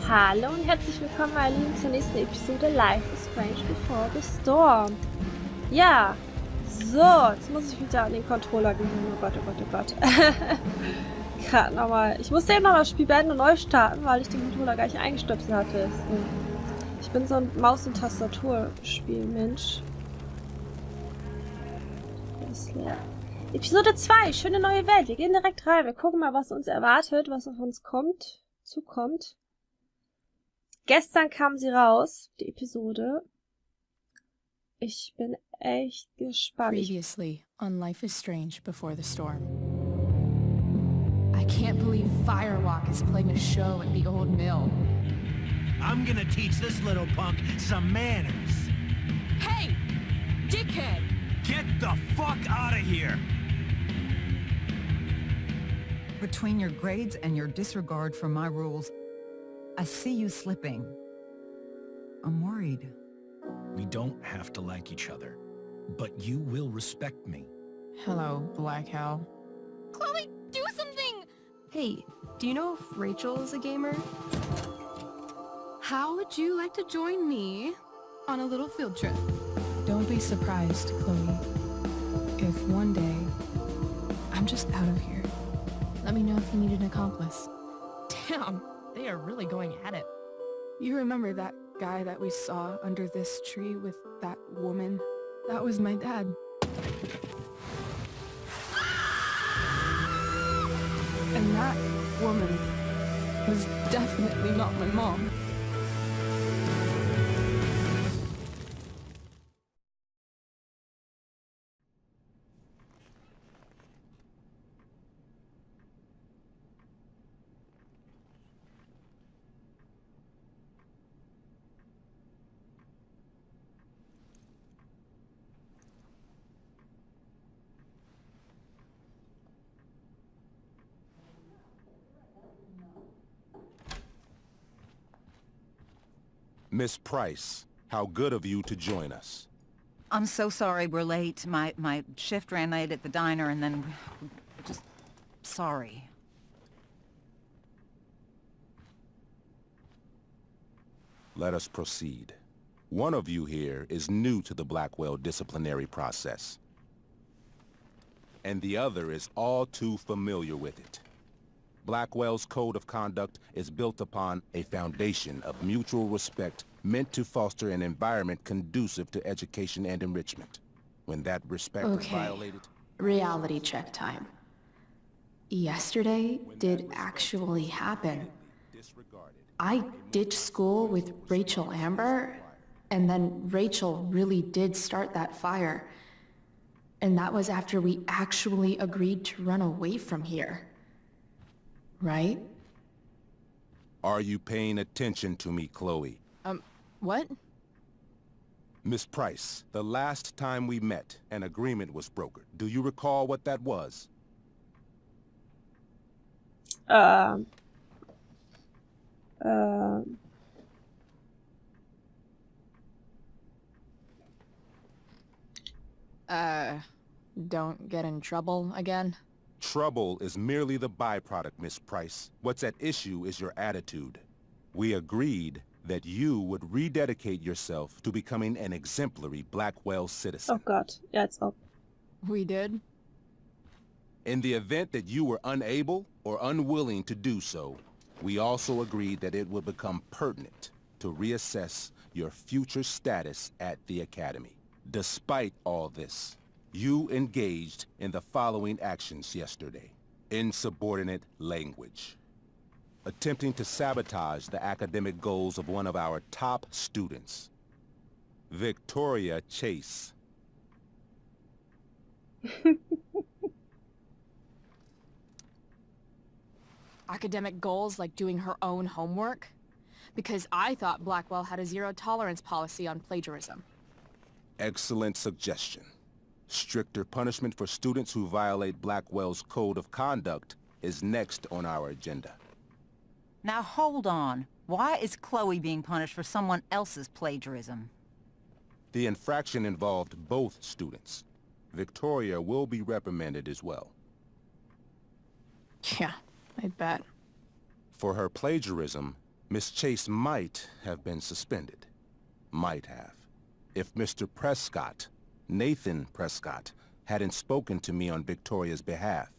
Hallo und herzlich willkommen, meine Lieben, zur nächsten Episode Life is Strange Before the Storm. Ja, so, jetzt muss ich wieder an den Controller gehen. Oh Gott, oh Gott, oh Gott. Gerade nochmal. Ich musste eben noch das Spiel beenden und neu starten, weil ich den Controller gar nicht eingestöpselt hatte. Ich bin so ein Maus- und Tastaturspielmensch. Ist leer. Episode 2, schöne neue Welt. Wir gehen direkt rein. Wir gucken mal, was uns erwartet, was auf uns zukommt. Gestern kam sie raus, die Episode. Ich bin echt gespannt. Previously on Life is Strange Before the Storm. I can't believe Firewalk is playing a show at the old mill. I'm gonna teach this little punk some manners. Hey! Dickhead! Get the fuck out of here! Between your grades and your disregard for my rules, I see you slipping. I'm worried. We don't have to like each other, but you will respect me. Hello, Black Owl. Chloe, do something! Hey, do you know if Rachel is a gamer? How would you like to join me on a little field trip? Don't be surprised, Chloe, if one day I'm just out of here. Let me know if you need an accomplice. Damn, they are really going at it. You remember that guy that we saw under this tree with that woman? That was my dad. And that woman was definitely not my mom. Miss Price, how good of you to join us. I'm so sorry we're late. My shift ran late at the diner and then just sorry. Let us proceed. One of you here is new to the Blackwell disciplinary process, and the other is all too familiar with it. Blackwell's code of conduct is built upon a foundation of mutual respect meant to foster an environment conducive to education and enrichment. When that respect is violated... Reality check time. Yesterday did actually happen. I ditched school with Rachel Amber, and then Rachel really did start that fire. And that was after we actually agreed to run away from here. Right? Are you paying attention to me, Chloe? What? Miss Price, the last time we met, an agreement was brokered. Do you recall what that was? Don't get in trouble again? Trouble is merely the byproduct, Miss Price. What's at issue is your attitude. We agreed that you would rededicate yourself to becoming an exemplary Blackwell citizen. Oh Gott, ja, als ob. We did? In the event that you were unable or unwilling to do so, we also agreed that it would become pertinent to reassess your future status at the Academy. Despite all this, you engaged in the following actions yesterday. Insubordinate language. Attempting to sabotage the academic goals of one of our top students, Victoria Chase. Academic goals like doing her own homework? Because I thought Blackwell had a zero-tolerance policy on plagiarism. Excellent suggestion. Stricter punishment for students who violate Blackwell's code of conduct is next on our agenda. Now hold on. Why is Chloe being punished for someone else's plagiarism? The infraction involved both students. Victoria will be reprimanded as well. Yeah, I bet. For her plagiarism, Miss Chase might have been suspended. Might have. If Mr. Prescott, Nathan Prescott, hadn't spoken to me on Victoria's behalf.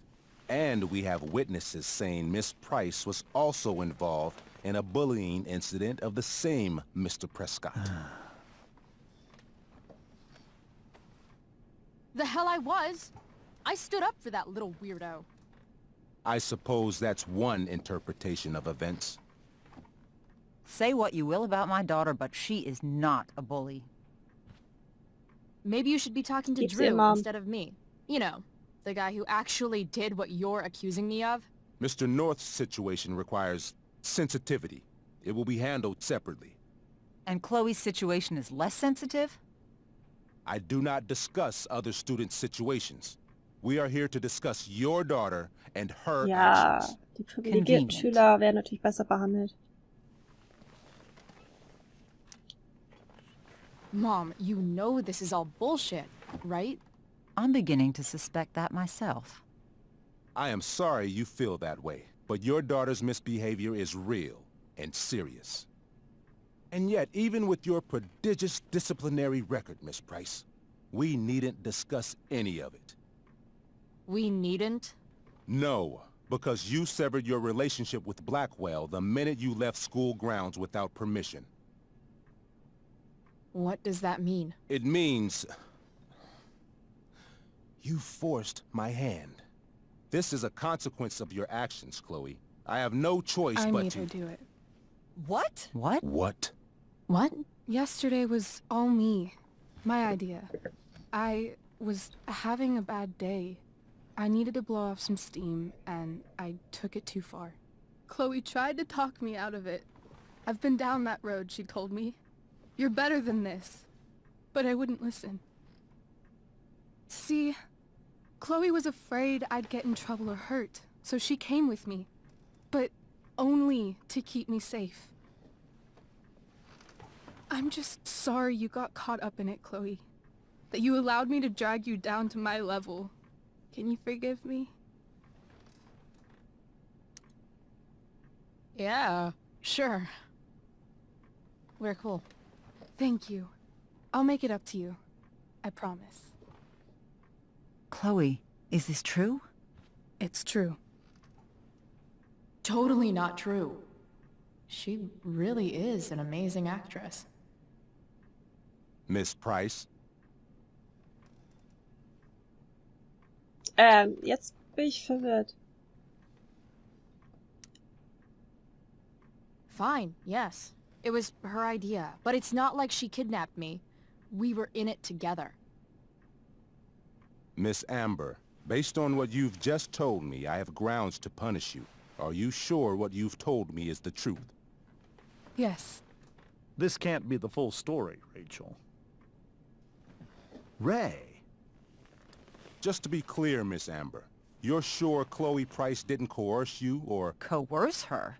And we have witnesses saying Miss Price was also involved in a bullying incident of the same Mr. Prescott. The hell I was! I stood up for that little weirdo. I suppose that's one interpretation of events. Say what you will about my daughter, but she is not a bully. Maybe you should be talking to Gibts, Drew Mom. instead of me. You know, the guy who actually did what you're accusing me of. Mr. North's situation requires sensitivity. It will be handled separately. And Chloe's situation is less sensitive? I do not discuss other students' situations. We are here to discuss your daughter and her Ja, actions. die privilegierten Convenient. Schüler werden natürlich besser behandelt. Mom, you know this is all bullshit, right? I'm beginning to suspect that myself. I am sorry you feel that way, but your daughter's misbehavior is real and serious. And yet, even with your prodigious disciplinary record, Miss Price, we needn't discuss any of it. We needn't? No, because you severed your relationship with Blackwell the minute you left school grounds without permission. What does that mean? It means... you forced my hand. This is a consequence of your actions, Chloe. I have no choice I but made to... her do it. What? What? What? What? Yesterday was all me. My idea. I was having a bad day. I needed to blow off some steam, and I took it too far. Chloe tried to talk me out of it. I've been down that road, she told me. You're better than this. But I wouldn't listen. See, Chloe was afraid I'd get in trouble or hurt, so she came with me. But only to keep me safe. I'm just sorry you got caught up in it, Chloe. That you allowed me to drag you down to my level. Can you forgive me? Yeah, sure. We're cool. Thank you. I'll make it up to you. I promise. Chloe, is this true? It's true. Totally not true. She really is an amazing actress. Miss Price? Jetzt bin ich verwirrt. Fine, yes. It was her idea, but it's not like she kidnapped me. We were in it together. Miss Amber, based on what you've just told me, I have grounds to punish you. Are you sure what you've told me is the truth? Yes. This can't be the full story, Rachel. Ray. Just to be clear, Miss Amber, you're sure Chloe Price didn't coerce you, or... Coerce her?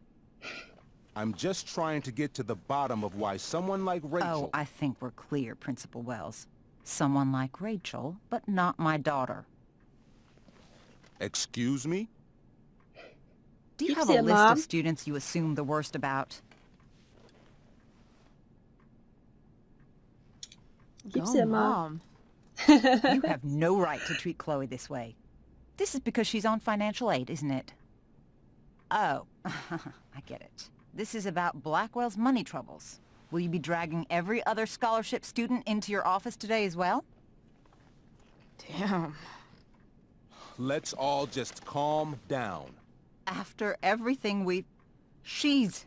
I'm just trying to get to the bottom of why someone like Rachel... Oh, I think we're clear, Principal Wells. Someone like Rachel, but not my daughter. Excuse me? Do you Gibts, have a list Mom. of students you assume the worst about? Gib's Go, ihr mal. Mom. You have no right to treat Chloe this way. This is because she's on financial aid, isn't it? Oh, I get it. This is about Blackwell's money troubles. Will you be dragging every other scholarship student into your office today as well? Damn. Let's all just calm down. After everything she's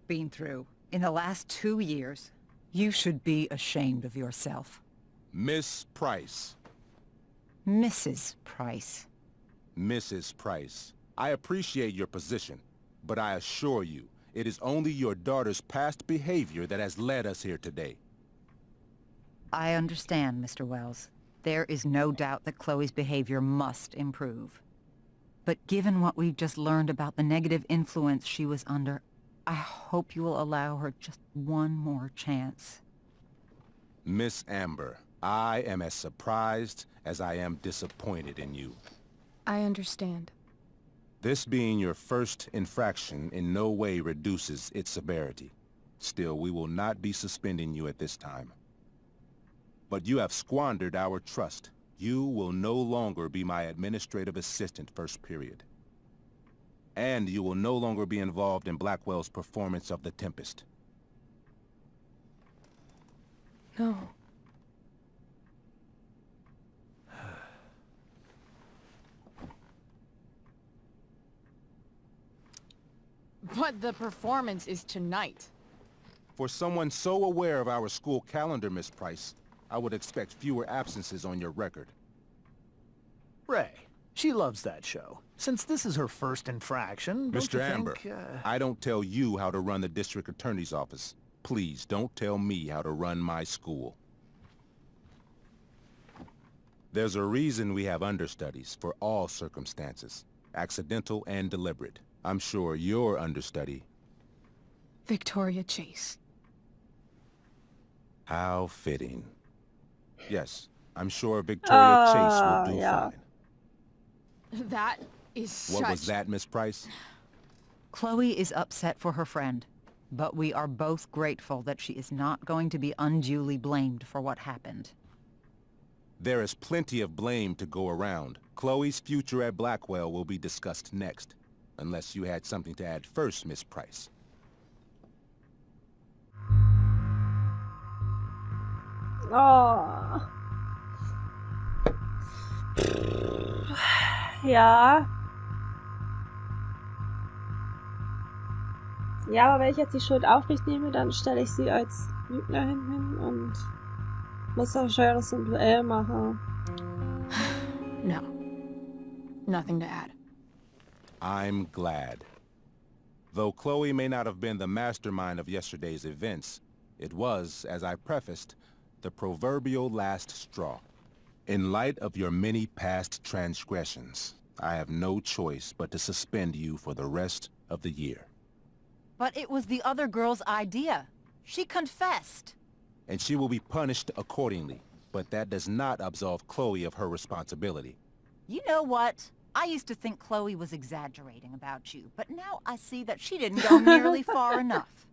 been through in the last 2 years, you should be ashamed of yourself. Miss Price. Mrs. Price. Mrs. Price. I appreciate your position, but I assure you, it is only your daughter's past behavior that has led us here today. I understand, Mr. Wells. There is no doubt that Chloe's behavior must improve. But given what we've just learned about the negative influence she was under, I hope you will allow her just one more chance. Miss Amber, I am as surprised as I am disappointed in you. I understand. This being your first infraction in no way reduces its severity. Still, we will not be suspending you at this time. But you have squandered our trust. You will no longer be my administrative assistant first period. And you will no longer be involved in Blackwell's performance of The Tempest. No. But the performance is tonight. For someone so aware of our school calendar, Miss Price, I would expect fewer absences on your record. Ray, she loves that show. Since this is her first infraction, don't Mr. you Amber, think, I don't tell you how to run the district attorney's office. Please don't tell me how to run my school. There's a reason we have understudies for all circumstances, accidental and deliberate. I'm sure your understudy. Victoria Chase. How fitting. Yes, I'm sure Victoria Chase will do yeah. fine. That is What was that, Miss Price? Chloe is upset for her friend, but we are both grateful that she is not going to be unduly blamed for what happened. There is plenty of blame to go around. Chloe's future at Blackwell will be discussed next. Unless you had something to add first, Miss Price. Oh. Ja. Ja, aber wenn ich jetzt die Schuld auf mich nehme, dann stelle ich sie als Lügnerin hin und muss auch schweres so ein Duell machen. No. Nothing to add. I'm glad. Though Chloe may not have been the mastermind of yesterday's events, it was, as I prefaced, the proverbial last straw. In light of your many past transgressions, I have no choice but to suspend you for the rest of the year. But it was the other girl's idea. She confessed. And she will be punished accordingly, but that does not absolve Chloe of her responsibility. You know what? I used to think Chloe was exaggerating about you, but now I see that she didn't go nearly far enough.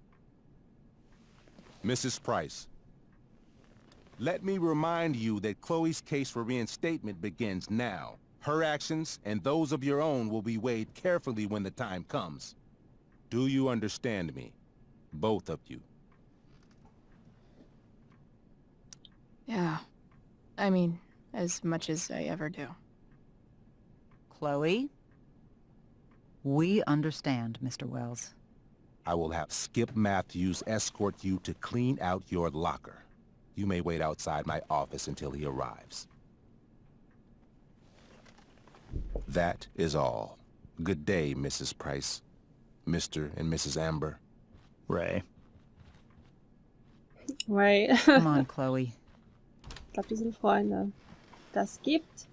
Mrs. Price, let me remind you that Chloe's case for reinstatement begins now. Her actions and those of your own will be weighed carefully when the time comes. Do you understand me? Both of you. Yeah. I mean, as much as I ever do. Chloe? We understand, Mr. Wells. I will have Skip Matthews escort you to clean out your locker. You may wait outside my office until he arrives. That is all. Good day, Mrs. Price. Mr. and Mrs. Amber. Ray. Right. Come on, Chloe. Ich glaube, die sind Freunde. Das gibt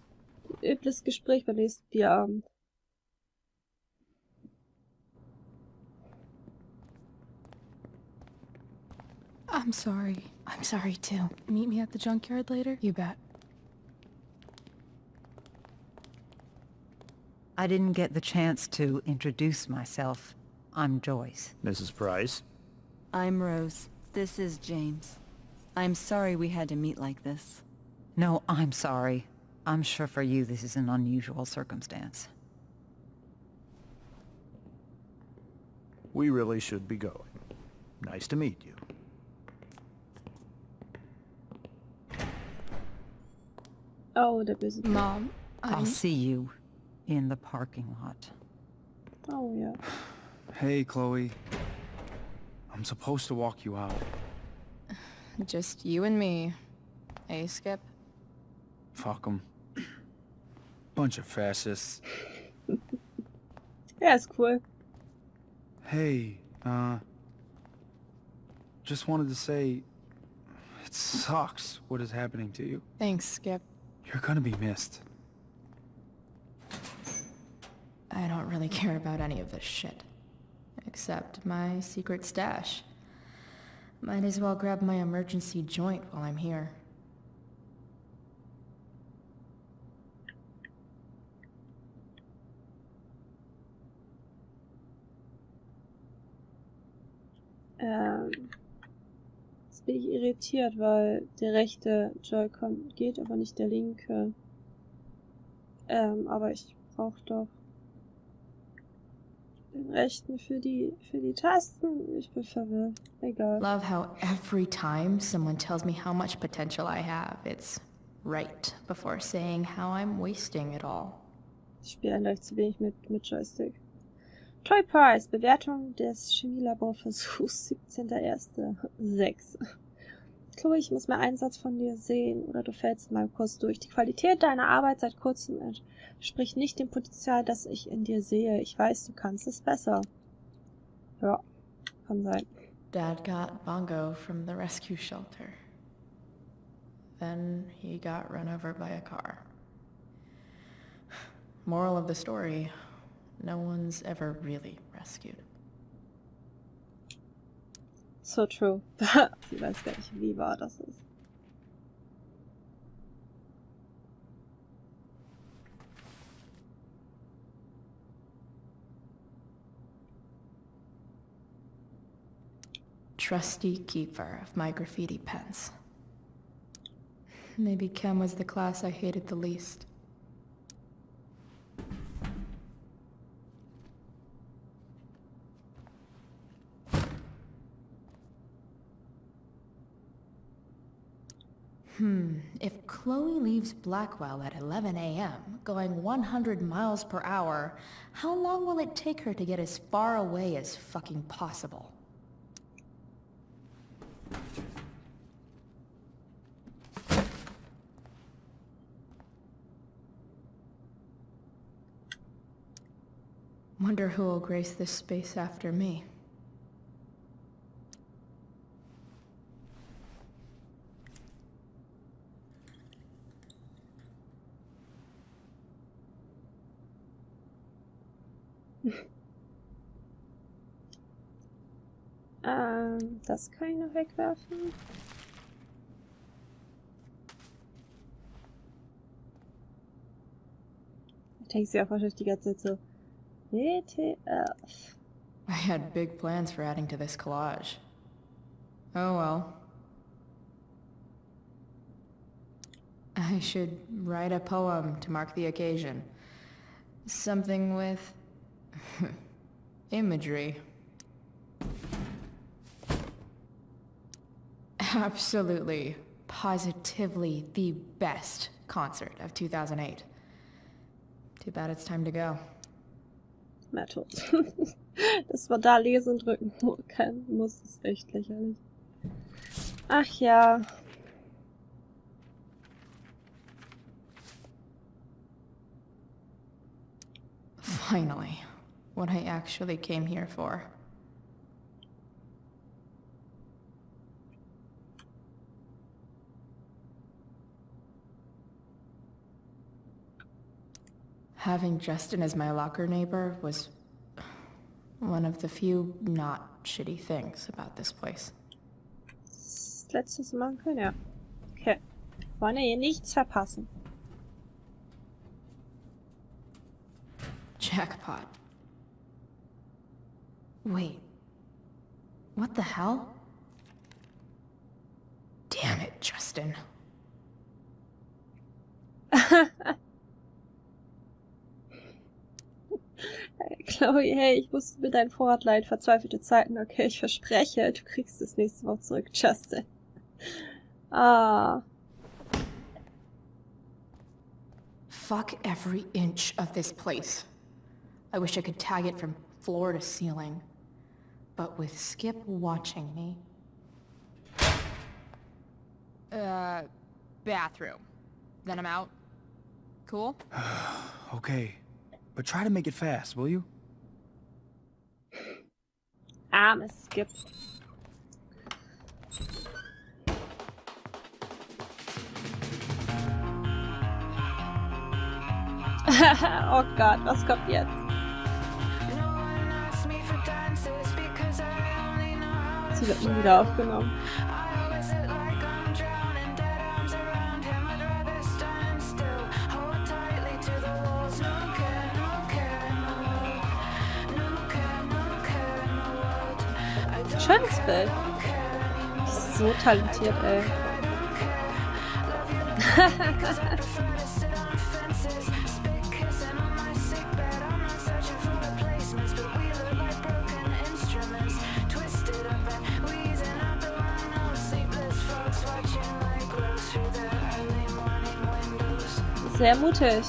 ein übles Gespräch beim nächsten Bierabend. I'm sorry. I'm sorry too. Meet me at the junkyard later? You bet. I didn't get the chance to introduce myself. I'm Joyce. Mrs. Price. I'm Rose. This is James. I'm sorry we had to meet like this. No, I'm sorry. I'm sure for you this is an unusual circumstance. We really should be going. Nice to meet you. Oh, der böse. Mom, I'll see you in the parking lot. Oh, ja. Hey, Chloe. I'm supposed to walk you out. Just you and me. Hey, Skip? Fuck 'em. Bunch of fascists. Ja, ist cool. Hey, just wanted to say, it sucks what is happening to you. Thanks, Skip. You're gonna be missed. I don't really care about any of this shit. Except my secret stash. Might as well grab my emergency joint while I'm here. Jetzt bin ich irritiert, weil der rechte Joy-Con geht, aber nicht der linke. Aber ich brauche doch den rechten für die Tasten. Ich bin verwirrt. Egal. Love how every time someone tells me how much potential I have, it's right before saying how I'm wasting it all. Ich spiele eindeutig zu wenig mit Joystick. Toy Prize, Bewertung des Chemielaborversuchs, 17.01.6. Chloe, ich muss mal einen Satz von dir sehen oder du fällst in meinem Kurs durch. Die Qualität deiner Arbeit seit kurzem entspricht nicht dem Potenzial, das ich in dir sehe. Ich weiß, du kannst es besser. Ja, kann sein. Dad got Bongo from the rescue shelter. Then he got run over by a car. Moral of the story, no one's ever really rescued. So true. Ich weiß gar nicht, wie wahr das ist. Trusty keeper of my graffiti pens. Maybe chem was the class I hated the least. If Chloe leaves Blackwell at 11 a.m., going 100 miles per hour, how long will it take her to get as far away as fucking possible? Wonder who will grace this space after me. Das kann ich noch wegwerfen. Ich denke sie auch wahrscheinlich die ganze Zeit so. WTF. I had big plans for adding to this collage. Oh well. I should write a poem to mark the occasion. Something with imagery. Absolutely, positively the best concert of 2008. Too bad it's time to go. Metal. Dass wir da lesen drücken muss, ist echt lächerlich. Ach ja. Finally, what I actually came here for. Having Justin as my locker neighbor was one of the few not shitty things about this place. Das Letzte, was wir machen können, ja. Okay. Wollen hier nichts verpassen. Jackpot. Wait. What the hell? Damn it, Justin. Chloe, hey, ich musste mir dein Vorrat leihen, verzweifelte Zeiten. Okay, ich verspreche, du kriegst es nächste Woche zurück, Justin. Ah. Fuck every inch of this place. I wish I could tag it from floor to ceiling. But with Skip watching me... Bathroom. Then I'm out. Cool? Okay, but try to make it fast, will you? Armes Skip. Oh Gott, was kommt jetzt? Sie wird nie wieder aufgenommen. Schönes Staffel. Die ist so talentiert, ey. Sehr mutig.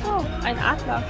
Oh, ein Adler.